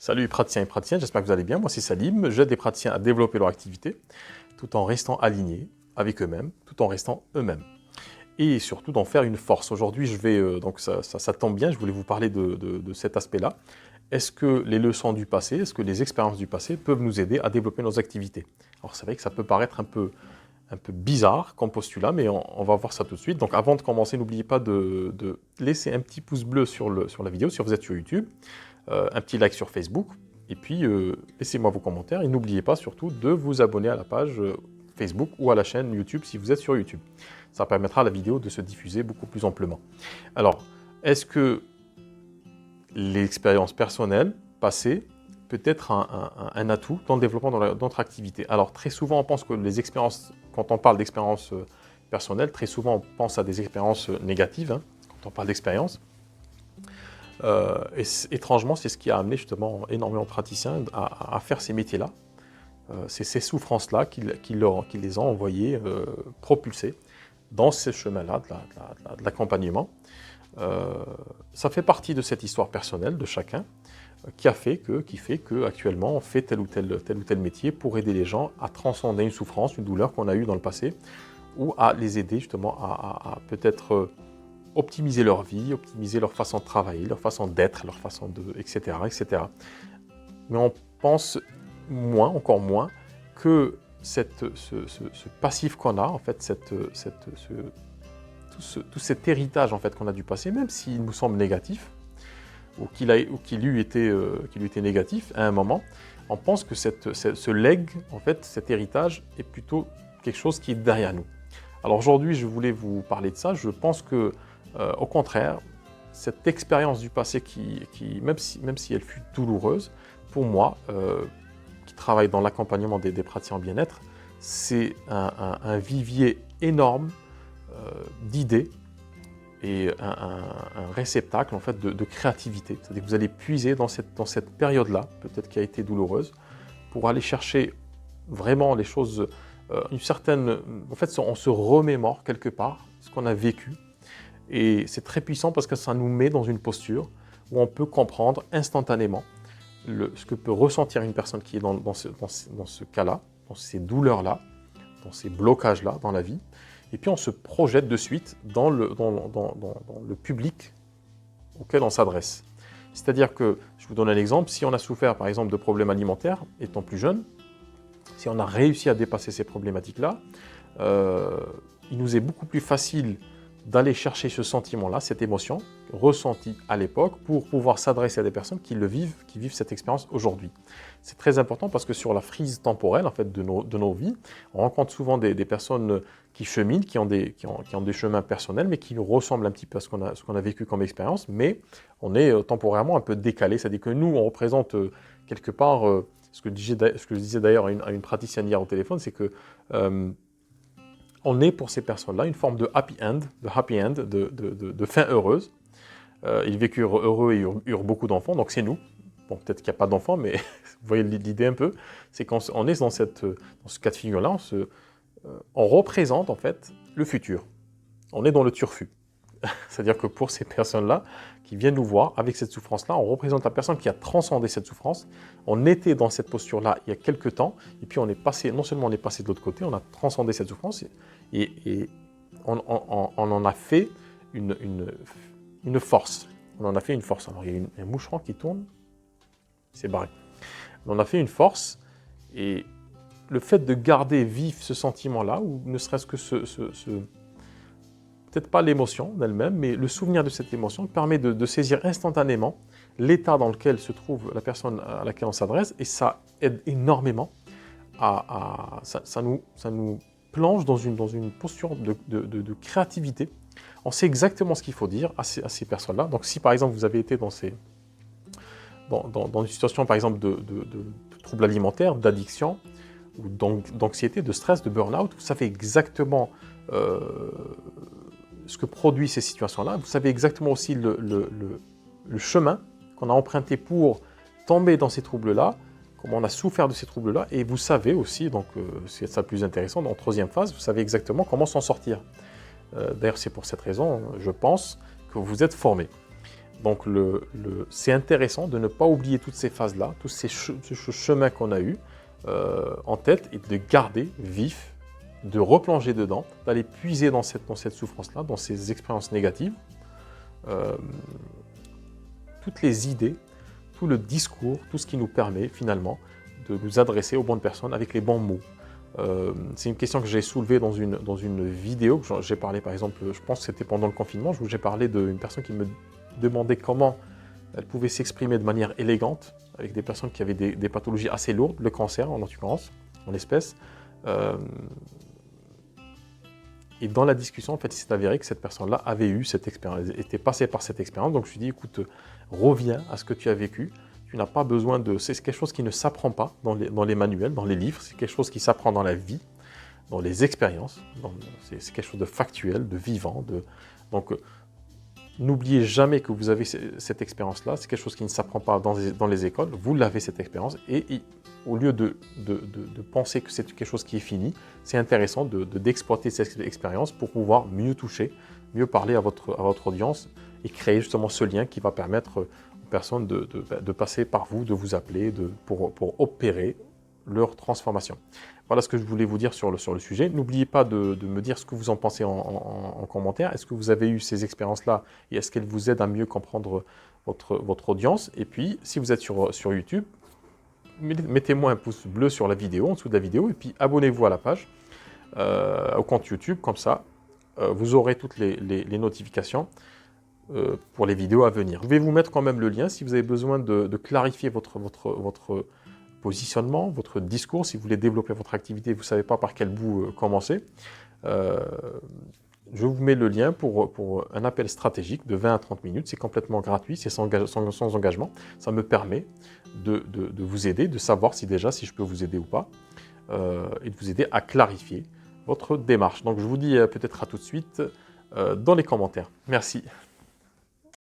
Salut praticiens et praticiennes, j'espère que vous allez bien. Moi c'est Salim, j'aide les praticiens à développer leur activité tout en restant alignés avec eux-mêmes, tout en restant eux-mêmes. Et surtout d'en faire une force. Aujourd'hui, je vais, donc ça tombe bien, je voulais vous parler de cet aspect-là. Est-ce que les leçons du passé, est-ce que les expériences du passé peuvent nous aider à développer nos activités? Alors c'est vrai que ça peut paraître un peu bizarre comme postulat, mais on va voir ça tout de suite. Donc avant de commencer, n'oubliez pas de laisser un petit pouce bleu sur la vidéo si vous êtes sur YouTube, un petit like sur Facebook, et puis laissez-moi vos commentaires. Et n'oubliez pas surtout de vous abonner à la page Facebook ou à la chaîne YouTube si vous êtes sur YouTube. Ça permettra à la vidéo de se diffuser beaucoup plus amplement. Alors, est-ce que l'expérience personnelle passée peut être un atout dans le développement de notre activité? Alors, très souvent, on pense que les expériences, quand on parle d'expérience personnelle, très souvent, on pense à des expériences négatives, hein, quand on parle d'expérience. Et étrangement, c'est ce qui a amené justement énormément de praticiens à faire ces métiers-là. C'est ces souffrances-là qui les ont envoyés propulsés dans ce chemin-là de l'accompagnement. Ça fait partie de cette histoire personnelle de chacun qui fait que actuellement on fait tel ou tel métier pour aider les gens à transcender une souffrance, une douleur qu'on a eue dans le passé, ou à les aider justement à peut-être optimiser leur vie, optimiser leur façon de travailler, leur façon d'être, leur façon de, etc., etc. Mais on pense encore moins, que ce passif qu'on a, en fait, tout cet héritage en fait, qu'on a du passé, même s'il nous semble négatif, ou qu'il eût été négatif à un moment, on pense que ce legs, en fait, cet héritage est plutôt quelque chose qui est derrière nous. Alors aujourd'hui, je voulais vous parler de ça. Je pense que, au contraire, cette expérience du passé, même si elle fut douloureuse, pour moi, qui travaille dans l'accompagnement des praticiens en bien-être, c'est un vivier énorme d'idées et un réceptacle en fait, de créativité. C'est-à-dire que vous allez puiser dans cette période-là, peut-être qui a été douloureuse, pour aller chercher vraiment les choses, une certaine... En fait, on se remémore quelque part ce qu'on a vécu. Et c'est très puissant parce que ça nous met dans une posture où on peut comprendre instantanément ce que peut ressentir une personne qui est dans ce cas-là, dans ces douleurs-là, dans ces blocages-là dans la vie. Et puis on se projette de suite dans le public auquel on s'adresse. C'est-à-dire que, je vous donne un exemple, si on a souffert par exemple de problèmes alimentaires étant plus jeune, si on a réussi à dépasser ces problématiques-là, il nous est beaucoup plus facile d'aller chercher ce sentiment-là, cette émotion ressentie à l'époque, pour pouvoir s'adresser à des personnes qui vivent cette expérience aujourd'hui. C'est très important parce que sur la frise temporelle en fait, de nos vies, on rencontre souvent des personnes qui cheminent, qui ont des chemins personnels, mais qui nous ressemblent un petit peu à ce qu'on a vécu comme expérience, mais on est temporairement un peu décalé. C'est-à-dire que nous, on représente quelque part, ce que je disais d'ailleurs à une praticienne hier au téléphone, c'est que on est pour ces personnes-là une forme de happy end, de fin heureuse. Ils vécurent heureux et eurent beaucoup d'enfants, donc c'est nous. Bon, peut-être qu'il n'y a pas d'enfants, mais vous voyez l'idée un peu. C'est qu'on est dans ce cas de figure-là, on représente en fait le futur. On est dans le turfu. C'est-à-dire que pour ces personnes-là qui viennent nous voir avec cette souffrance-là, on représente la personne qui a transcendé cette souffrance. On était dans cette posture-là il y a quelques temps, et puis on est passé, non seulement on est passé de l'autre côté, on a transcendé cette souffrance, et on en a fait une force. On en a fait une force. Alors il y a un moucheron qui tourne, c'est barré. On en a fait une force, et le fait de garder vif ce sentiment-là, ou ne serait-ce que peut-être pas l'émotion elle-même, mais le souvenir de cette émotion permet de saisir instantanément l'état dans lequel se trouve la personne à laquelle on s'adresse, et ça aide énormément ça nous plonge dans une posture de créativité. On sait exactement ce qu'il faut dire à ces personnes-là. Donc si par exemple vous avez été dans une situation par exemple de troubles alimentaires, d'addiction, ou d'anxiété, de stress, de burn-out, vous savez exactement ce que produit ces situations-là. Vous savez exactement aussi le chemin qu'on a emprunté pour tomber dans ces troubles-là, comment on a souffert de ces troubles-là, et vous savez aussi, donc c'est ça le plus intéressant, dans la troisième phase, vous savez exactement comment s'en sortir. D'ailleurs, c'est pour cette raison, je pense, que vous êtes formé. Donc c'est intéressant de ne pas oublier toutes ces phases-là, tous ces chemins qu'on a eus en tête et de garder vif, de replonger dedans, d'aller puiser dans cette souffrance-là, dans ces expériences négatives, toutes les idées, tout le discours, tout ce qui nous permet finalement de nous adresser aux bonnes personnes avec les bons mots. C'est une question que j'ai soulevée dans une vidéo que j'ai parlé, par exemple, je pense que c'était pendant le confinement, où j'ai parlé d'une personne qui me demandait comment elle pouvait s'exprimer de manière élégante avec des personnes qui avaient des pathologies assez lourdes, le cancer en l'occurrence, en l'espèce. Et dans la discussion, en fait, il s'est avéré que cette personne-là avait eu cette expérience, était passée par cette expérience. Donc je lui ai dit, écoute, reviens à ce que tu as vécu. Tu n'as pas besoin de... C'est quelque chose qui ne s'apprend pas dans les manuels, dans les livres. C'est quelque chose qui s'apprend dans la vie, dans les expériences. C'est quelque chose de factuel, de vivant. Donc, n'oubliez jamais que vous avez cette expérience-là. C'est quelque chose qui ne s'apprend pas dans les écoles. Vous l'avez, cette expérience. Et au lieu de penser que c'est quelque chose qui est fini, c'est intéressant d'exploiter cette expérience pour pouvoir mieux toucher, mieux parler à votre audience et créer justement ce lien qui va permettre personnes de passer par vous, de vous appeler pour opérer leur transformation. Voilà ce que je voulais vous dire sur le sujet. N'oubliez pas de me dire ce que vous en pensez en commentaire. Est-ce que vous avez eu ces expériences-là et est-ce qu'elles vous aident à mieux comprendre votre audience? Et puis, si vous êtes sur YouTube, mettez-moi un pouce bleu sur la vidéo, en dessous de la vidéo, et puis abonnez-vous à la page, au compte YouTube, comme ça, vous aurez toutes les notifications pour les vidéos à venir. Je vais vous mettre quand même le lien si vous avez besoin de clarifier votre positionnement, votre discours, si vous voulez développer votre activité, vous ne savez pas par quel bout commencer. Je vous mets le lien pour un appel stratégique de 20 à 30 minutes. C'est complètement gratuit, c'est sans engagement. Ça me permet de vous aider, de savoir si je peux vous aider ou pas, et de vous aider à clarifier votre démarche. Donc je vous dis peut-être à tout de suite dans les commentaires. Merci.